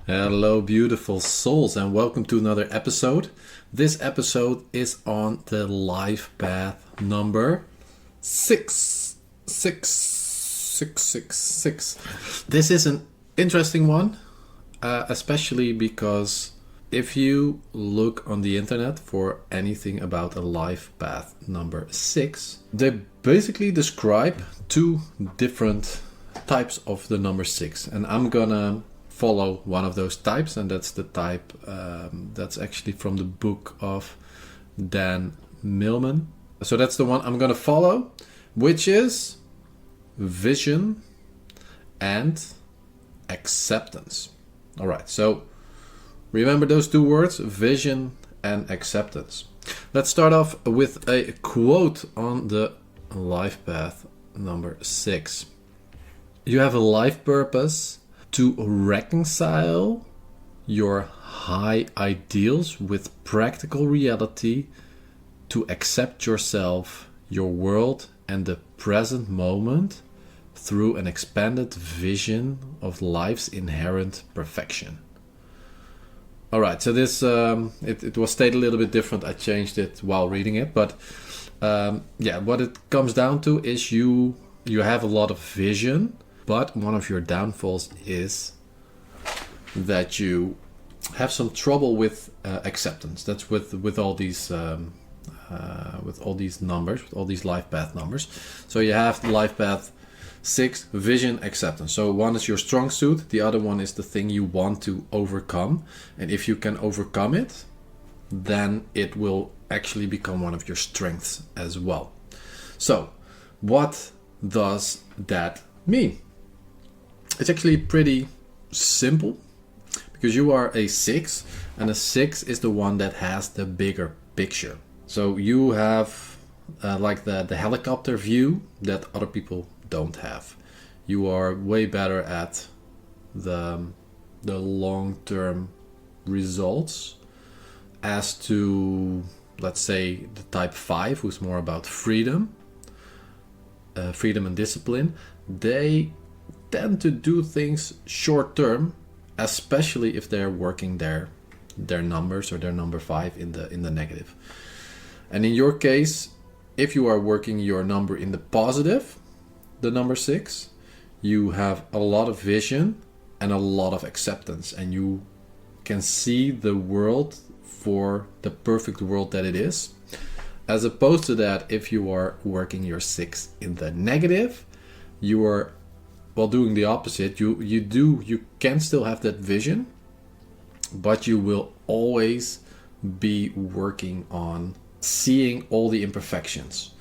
Hello, beautiful souls, and welcome to another episode. This episode is on the life path number 666. This is an interesting one, especially because if you look on the internet for anything about a life path number 6, they basically describe two different types of the number 6, and I'm gonna follow one of those types, and that's the type that's actually from the book of Dan Millman. So that's the one I'm gonna follow, which is vision and acceptance. All right, so remember those two words, vision and acceptance. Let's start off with a quote on the life path number 6. You have a life purpose to reconcile your high ideals with practical reality, to accept yourself, your world, and the present moment through an expanded vision of life's inherent perfection. All right, so this it was stated a little bit different. I changed it while reading it, but what it comes down to is you have a lot of vision, but one of your downfalls is that you have some trouble with acceptance. That's with all these numbers, with all these life path numbers. So you have life path 6, vision, acceptance. So one is your strong suit, the other one is the thing you want to overcome. And if you can overcome it, then it will actually become one of your strengths as well. So what does that mean? It's actually pretty simple, because you are a 6, and a 6 is the one that has the bigger picture. So you have like the helicopter view that other people don't have. You are way better at the long-term results as to, let's say, the type 5, who's more about freedom and discipline. They tend to do things short term, especially if they're working their numbers or their number 5 in the negative. And in your case, if you are working your number in the positive, the number 6, you have a lot of vision and a lot of acceptance, and you can see the world for the perfect world that it is. As opposed to that, if you are working your 6 in the negative, you are doing the opposite. You can still have that vision, but you will always be working on seeing all the imperfections.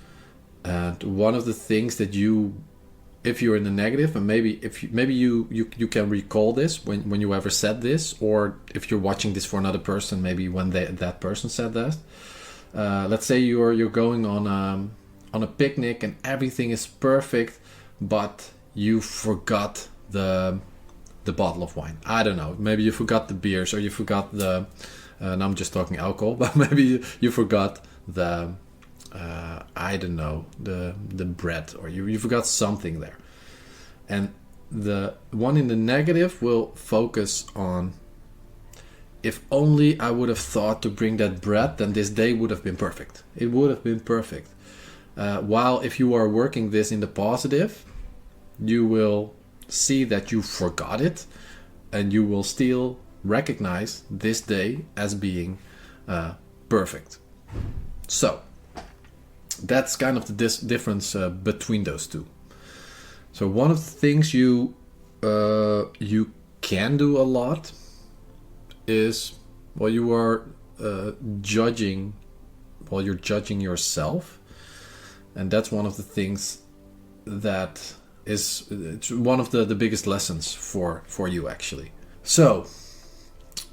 And one of the things that if you're in the negative, and maybe you can recall this when you ever said this, or if you're watching this for another person, maybe when that person said that. Let's say you're going on a picnic and everything is perfect, but you forgot the bottle of wine. I don't know. Maybe you forgot the beers, or you forgot and I'm just talking alcohol, but maybe you forgot the the bread, or you forgot something there. And the one in the negative will focus on, if only I would have thought to bring that bread, then this day would have been perfect. It would have been perfect. While if you are working this in the positive, you will see that you forgot it, and you will still recognize this day as being perfect. So that's kind of the difference between those two. So one of the things you can do a lot is you are judging yourself, and that's one of the things that it's one of the biggest lessons for you actually. So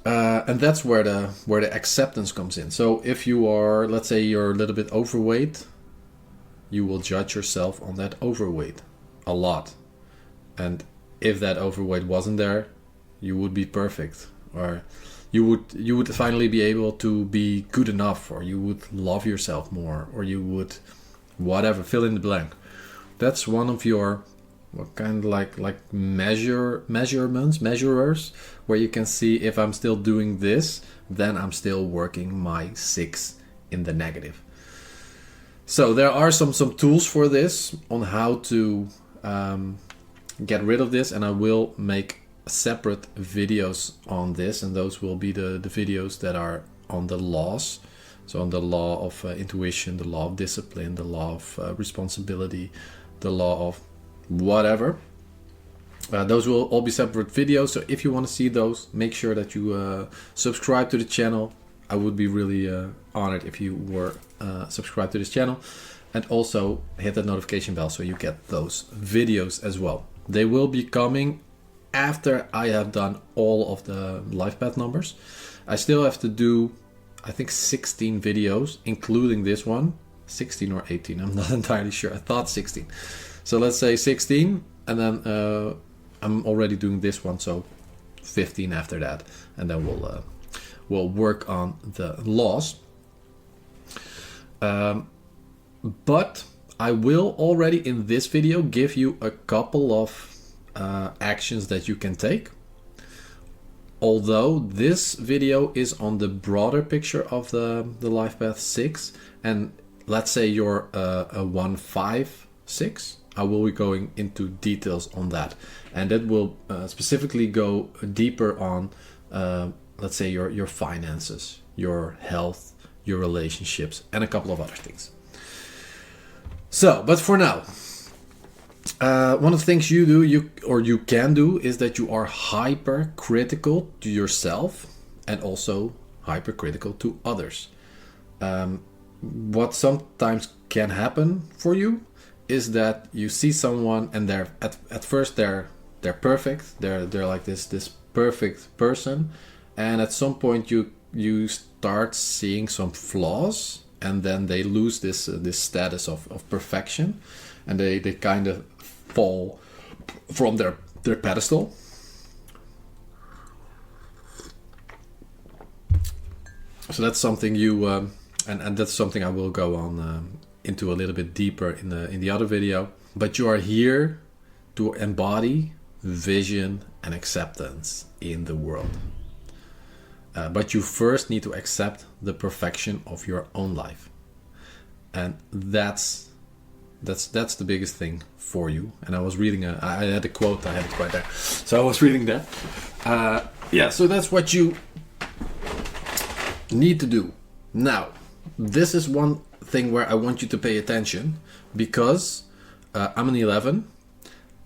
and that's where the acceptance comes in. So if you are, let's say you're a little bit overweight, you will judge yourself on that overweight a lot. And if that overweight wasn't there, you would be perfect, or you would finally be able to be good enough, or you would love yourself more, or you would whatever, fill in the blank. That's one of your what kind of like measurers, where you can see if I'm still doing this, then I'm still working my 6 in the negative. So there are some tools for this on how to get rid of this, and I will make separate videos on this, and those will be the videos that are on the laws. So on the law of intuition, the law of discipline, the law of responsibility, the law of whatever. Those will all be separate videos. So if you want to see those, make sure that you subscribe to the channel. I would be really honored if you were subscribed to this channel, and also hit that notification bell so you get those videos as well. They will be coming after I have done all of the life path numbers. I still have to do, I think, 16 videos, including this one. 16 or 18, I'm not entirely sure. I thought 16. So let's say 16, and then I'm already doing this one, so 15 after that, and then we'll work on the laws. But I will already in this video give you a couple of actions that you can take. Although this video is on the broader picture of the life path 6, and let's say you're a 1, 5, 6, I will be going into details on that, and that will specifically go deeper on let's say your finances, your health, your relationships, and a couple of other things. So, but for now, one of the things you can do is that you are hypercritical to yourself and also hypercritical to others. What sometimes can happen for you is that you see someone and they're at first they're perfect, they're like this perfect person, and at some point you start seeing some flaws, and then they lose this status of perfection, and they kind of fall from their pedestal. So that's something you and that's something I will go on into a little bit deeper in the other video. But you are here to embody vision and acceptance in the world. But you first need to accept the perfection of your own life, and that's the biggest thing for you. And I was reading I had a quote, I had it right there, so I was reading that. So that's what you need to do. Now, this is one thing where I want you to pay attention, because I'm an 11.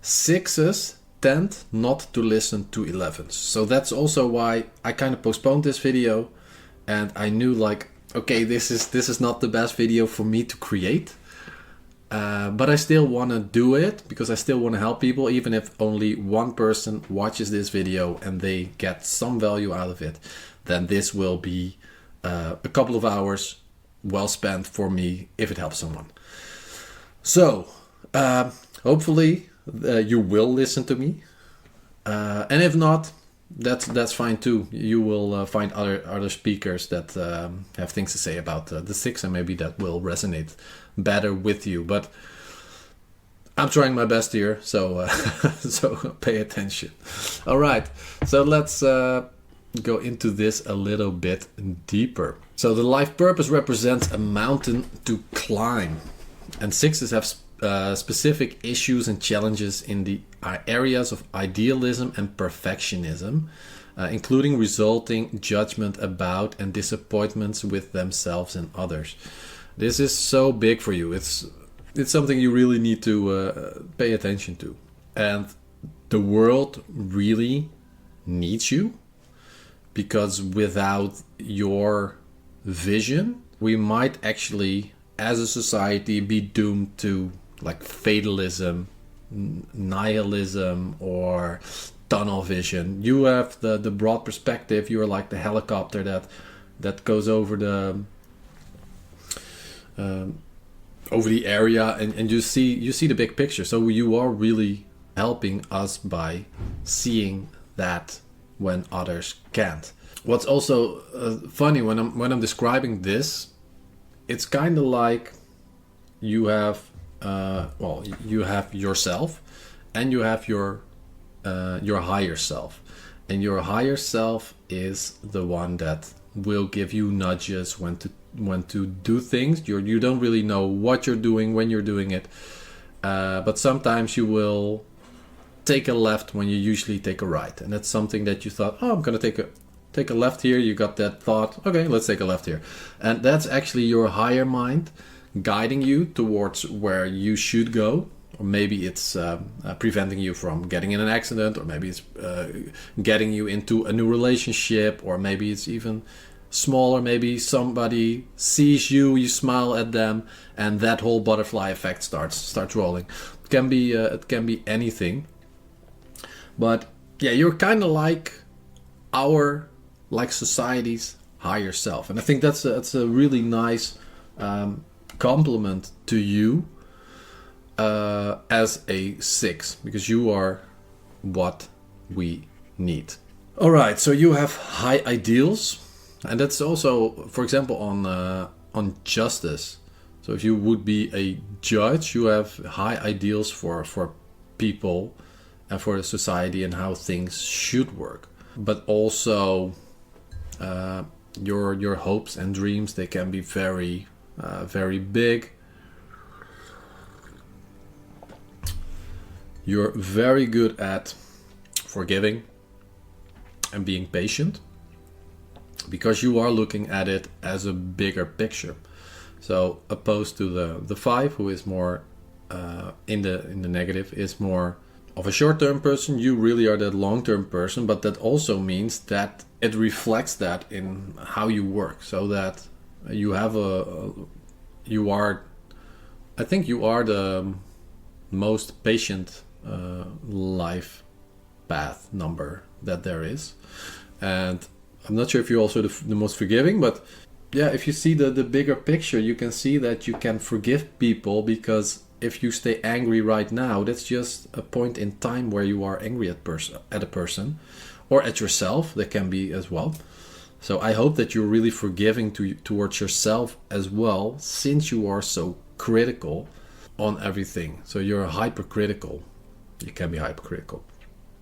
6s tend not to listen to 11s. So that's also why I kind of postponed this video, and I knew like, okay, this is not the best video for me to create. But I still want to do it because I still want to help people, even if only one person watches this video and they get some value out of it, then this will be a couple of hours well spent for me if it helps someone. So hopefully you will listen to me, and if not, that's fine too. You will find other speakers that have things to say about the 6, and maybe that will resonate better with you. But I'm trying my best here, so so pay attention. All right, so let's go into this a little bit deeper. So the life purpose represents a mountain to climb, and 6s have specific issues and challenges in the areas of idealism and perfectionism, including resulting judgment about and disappointments with themselves and others. This is so big for you. It's something you really need to pay attention to, and the world really needs you, because without your vision, we might actually, as a society, be doomed to like fatalism, nihilism, or tunnel vision. You have the broad perspective. You're like the helicopter that goes over the area, and you see the big picture. So you are really helping us by seeing that when others can't. What's also funny when I'm describing this, it's kind of like you have you have yourself, and you have your higher self. And your higher self is the one that will give you nudges when to do things. You don't really know what you're doing when you're doing it, but sometimes you will take a left when you usually take a right, and that's something that you thought, oh, I'm gonna take a left here. You got that thought, okay, let's take a left here, and that's actually your higher mind guiding you towards where you should go. Or maybe it's preventing you from getting in an accident, or maybe it's getting you into a new relationship, or maybe it's even smaller. Maybe somebody sees you, you smile at them, and that whole butterfly effect starts rolling. It can be anything, but yeah, you're kind of like society's higher self, and I think that's a really nice compliment to you. As a 6, because you are what we need. All right, so you have high ideals, and that's also, for example, on justice. So if you would be a judge, you have high ideals for people and for the society and how things should work. But also, your hopes and dreams, they can be very, very big. You're very good at forgiving and being patient, because you are looking at it as a bigger picture. So opposed to the 5, who is more in the negative, is more of a short-term person, you really are that long-term person, but that also means that it reflects that in how you work, so that you have I think you are the most patient life path number that there is. And I'm not sure if you're also the most forgiving, but yeah, if you see the bigger picture, you can see that you can forgive people, because if you stay angry right now, that's just a point in time where you are angry at a person or at yourself. That can be as well. So I hope that you're really forgiving towards yourself as well, since you are so critical on everything. So you're hypercritical. You can be hypercritical.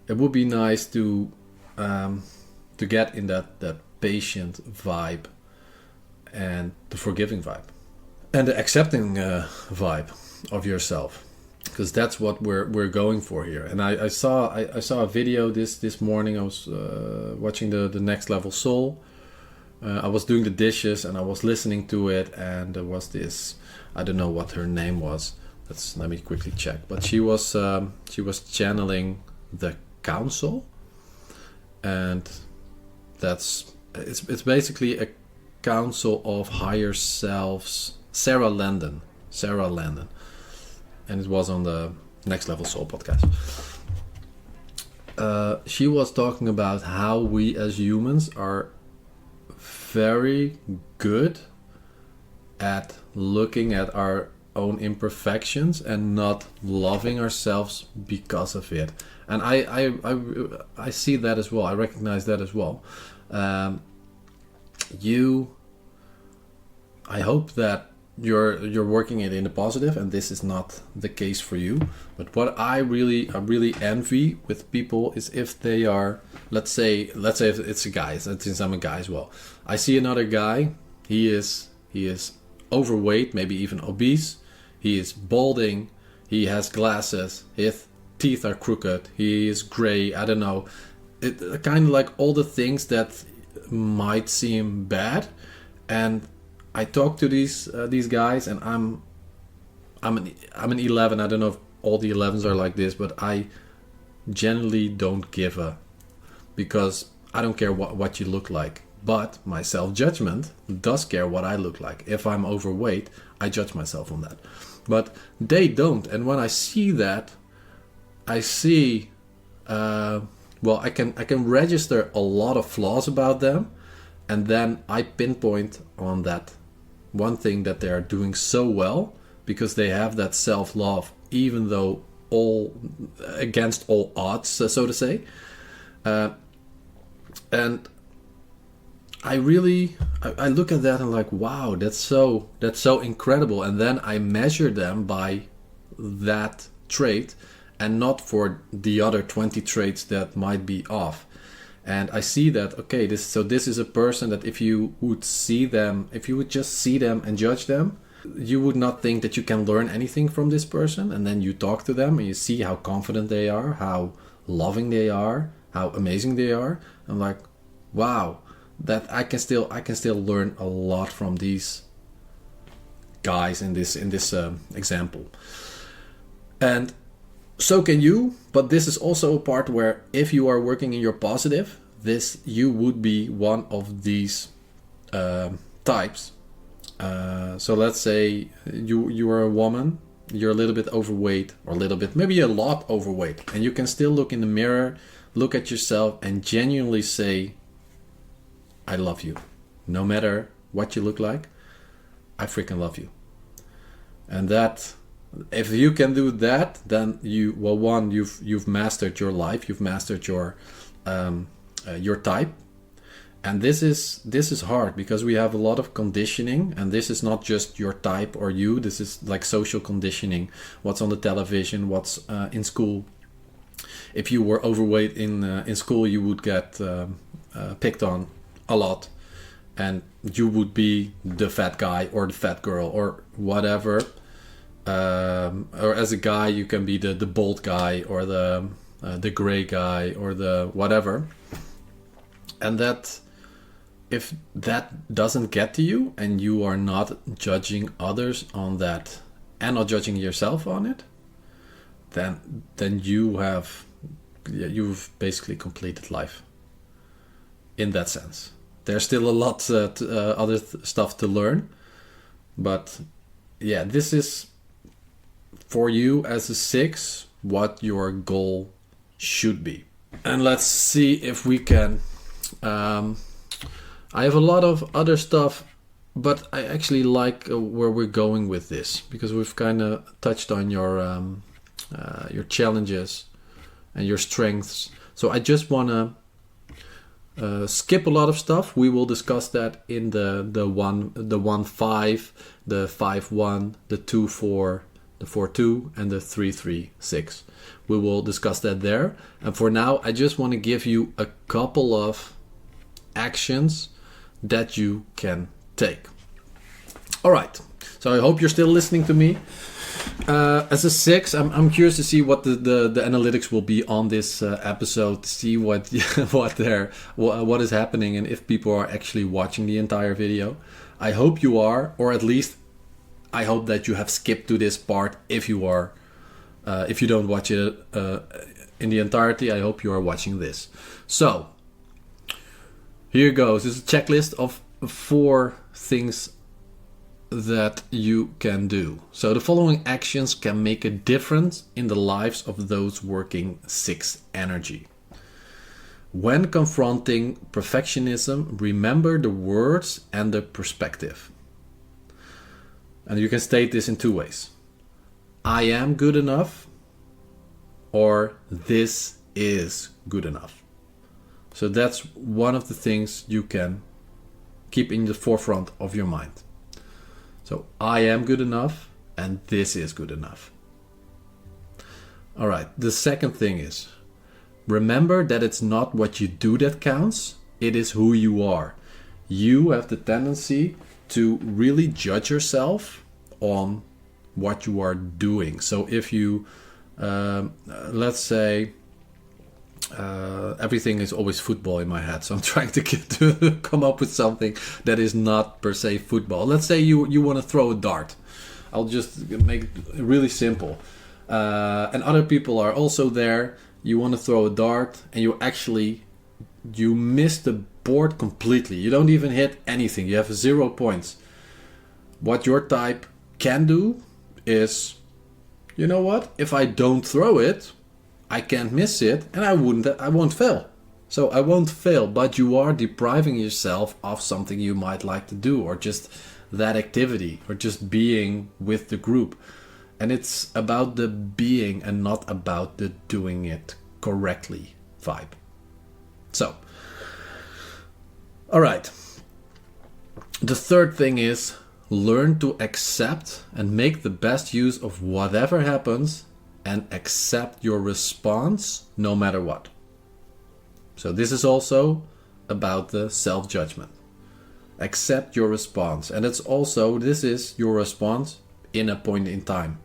It would be nice to get in that patient vibe and the forgiving vibe and the accepting vibe of yourself, because that's what we're going for here. And I saw a video this morning. I was watching the Next Level Soul. I was doing the dishes and I was listening to it, and there was this, I don't know what her name was. Let me quickly check. But she was channeling the council, and it's basically a council of higher selves. Sarah Landon, and it was on the Next Level Soul podcast. She was talking about how we as humans are very good at looking at our own imperfections and not loving ourselves because of it. And I see that as well. I recognize that as well. I hope that you're working it in the positive, and this is not the case for you. But what I really envy with people is if they are, let's say if it's a guy, since I'm a guy as well. I see another guy. He is overweight, maybe even obese. He is balding. He has glasses. His teeth are crooked. He is gray. I don't know. It kind of like all the things that might seem bad. And I talk to these guys, and I'm an 11. I don't know if all the 11s are like this, but I generally don't give a, because I don't care what you look like. But my self-judgment does care what I look like. If I'm overweight, I judge myself on that. But they don't. And when I see that, I see, I can register a lot of flaws about them. And then I pinpoint on that one thing that they are doing so well, because they have that self-love, even though against all odds, so to say. And I look at that and like, wow, that's so incredible. And then I measure them by that trait, and not for the other 20 traits that might be off. And I see that, okay, this is a person that if you would just see them and judge them, you would not think that you can learn anything from this person. And then you talk to them and you see how confident they are, how loving they are, how amazing they are. I'm like, wow, that I can still learn a lot from these guys in this example. And so can you, but this is also a part where if you are working in your positive, you would be one of these types. So let's say you are a woman, you're a little bit overweight, or a little bit, maybe a lot overweight, and you can still look in the mirror, look at yourself, and genuinely say, I love you. No matter what you look like, I freaking love you. And that, if you can do that, then you've mastered your life, you've mastered your type. And this is hard because we have a lot of conditioning, and this is not just your type or you. This is like social conditioning. What's on the television? What's in school? If you were overweight in school, you would get picked on a lot, and you would be the fat guy or the fat girl or whatever. Or as a guy, you can be the bald guy or the gray guy or the whatever. And that, if that doesn't get to you and you are not judging others on that and not judging yourself on it, then you've basically completed life in that sense. There's still a lot other stuff to learn, but yeah, this is for you as a 6 what your goal should be. And let's see if we can I have a lot of other stuff, but I actually like where we're going with this, because we've kind of touched on your challenges and your strengths. So I just want to skip a lot of stuff. We will discuss that in the 1-5, the 5-1, the 2-4, the 4-2, and the 3-3-6. We will discuss that there. And for now, I just want to give you a couple of actions that you can take. All right. So I hope you're still listening to me. As a 6, I'm curious to see what the analytics will be on this episode, to see what is happening and if people are actually watching the entire video. I hope you are, or at least I hope that you have skipped to this part. If you are, if you don't watch it in the entirety, I hope you are watching this. So here goes. This is a checklist of 4 things that you can do. So the following actions can make a difference in the lives of those working 6 energy. When confronting perfectionism, remember the words and the perspective. And you can state this in 2 ways. I am good enough, or this is good enough. So that's one of the things you can keep in the forefront of your mind. So I am good enough, and this is good enough. All right. The second thing is, remember that it's not what you do that counts. It is who you are. You have the tendency to really judge yourself on what you are doing. So if you, let's say, everything is always football in my head, so I'm trying to come up with something that is not per se football. Let's say you want to throw a dart. I'll just make it really simple. And other people are also there. You want to throw a dart, and you miss the board completely. You don't even hit anything. You have 0 points. What your type can do is, you know what? If I don't throw it, I can't miss it, and I won't fail. So I won't fail, but you are depriving yourself of something you might like to do, or just that activity, or just being with the group. And it's about the being and not about the doing it correctly vibe. So, all right. The third thing is, learn to accept and make the best use of whatever happens, and accept your response no matter what. So this is also about the self-judgment. Accept your response. And it's also, this is your response in a point in time.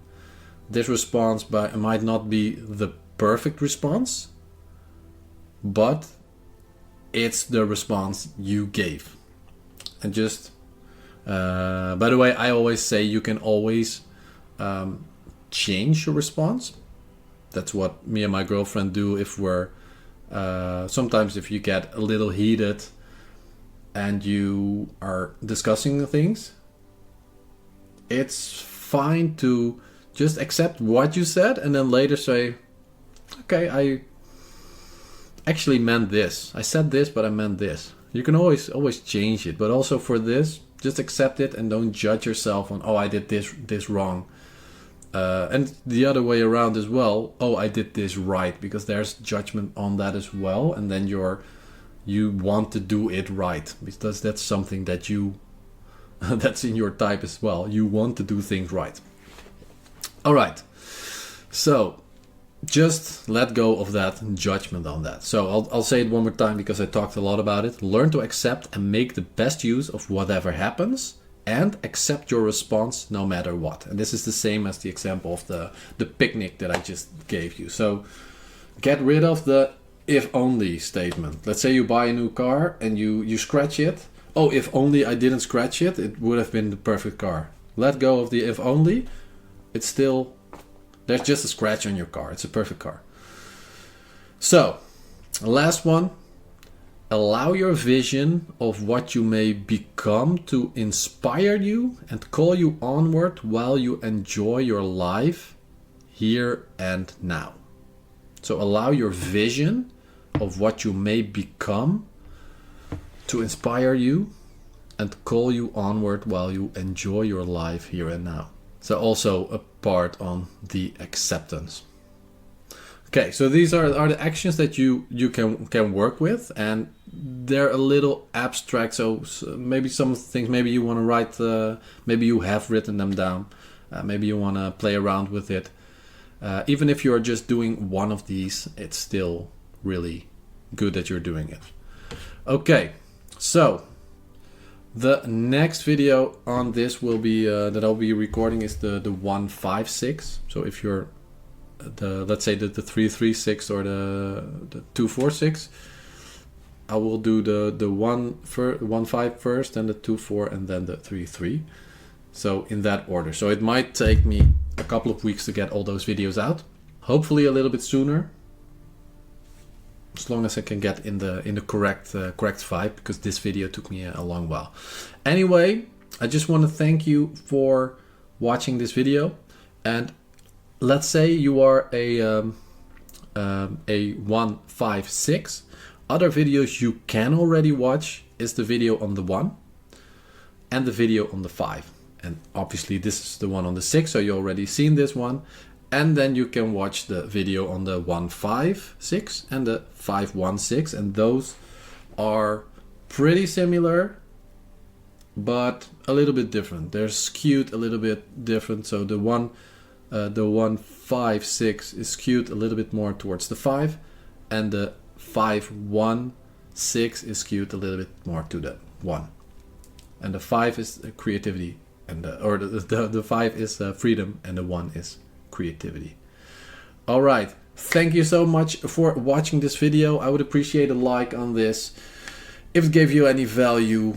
This response might not be the perfect response, but it's the response you gave. And just, by the way, I always say you can always change your response. That's what me and my girlfriend do if we're, sometimes if you get a little heated and you are discussing things, it's fine to just accept what you said and then later say, okay, I actually meant this. I said this, but I meant this. You can always change it, but also for this, just accept it and don't judge yourself on, oh, I did this wrong. And the other way around as well, oh, I did this right, because there's judgment on that as well, and then you want to do it right, because that's something that you that's in your type as well. You want to do things right. All right, so just let go of that judgment on that. So I'll say it one more time because I talked a lot about it. Learn to accept and make the best use of whatever happens, and accept your response no matter what. And this is the same as the example of the picnic that I just gave you. So get rid of the if only statement. Let's say you buy a new car and you scratch it. Oh, if only I didn't scratch it, it would have been the perfect car. Let go of the if only. It's still, there's just a scratch on your car. It's a perfect car. So, last one. Allow your vision of what you may become to inspire you and call you onward while you enjoy your life here and now. So allow your vision of what you may become to inspire you and call you onward while you enjoy your life here and now. So also a part on the acceptance. Okay, so these are the actions that you can work with, and they're a little abstract. So maybe some things, maybe you want to write, maybe you have written them down. Maybe you want to play around with it. Even if you are just doing one of these, it's still really good that you're doing it. Okay, so the next video on this will be that I'll be recording is the 156. So if you're let's say the 336 or the 246, I will do the 1.5 first, then the 2.4, and then the 3.3. So in that order. So it might take me a couple of weeks to get all those videos out. Hopefully a little bit sooner, as long as I can get in the correct vibe, because this video took me a long while. Anyway, I just want to thank you for watching this video. And let's say you are a 156. Other videos you can already watch is the video on the 1 and the video on the 5. And obviously this is the one on the 6, so you already seen this one. And then you can watch the video on the 156 and the 516, and those are pretty similar, but a little bit different. They're skewed a little bit different. So the 156 is skewed a little bit more towards the 5, and the 516 is skewed a little bit more to the 1. And the 5 is creativity, and the 5 is freedom, and the 1 is creativity. All right, thank you so much for watching this video. I would appreciate a like on this if it gave you any value,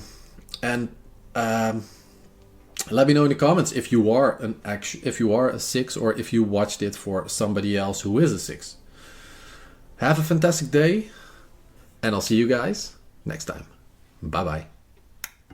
and let me know in the comments if you are a 6, or if you watched it for somebody else who is a 6. Have a fantastic day, and I'll see you guys next time. Bye bye.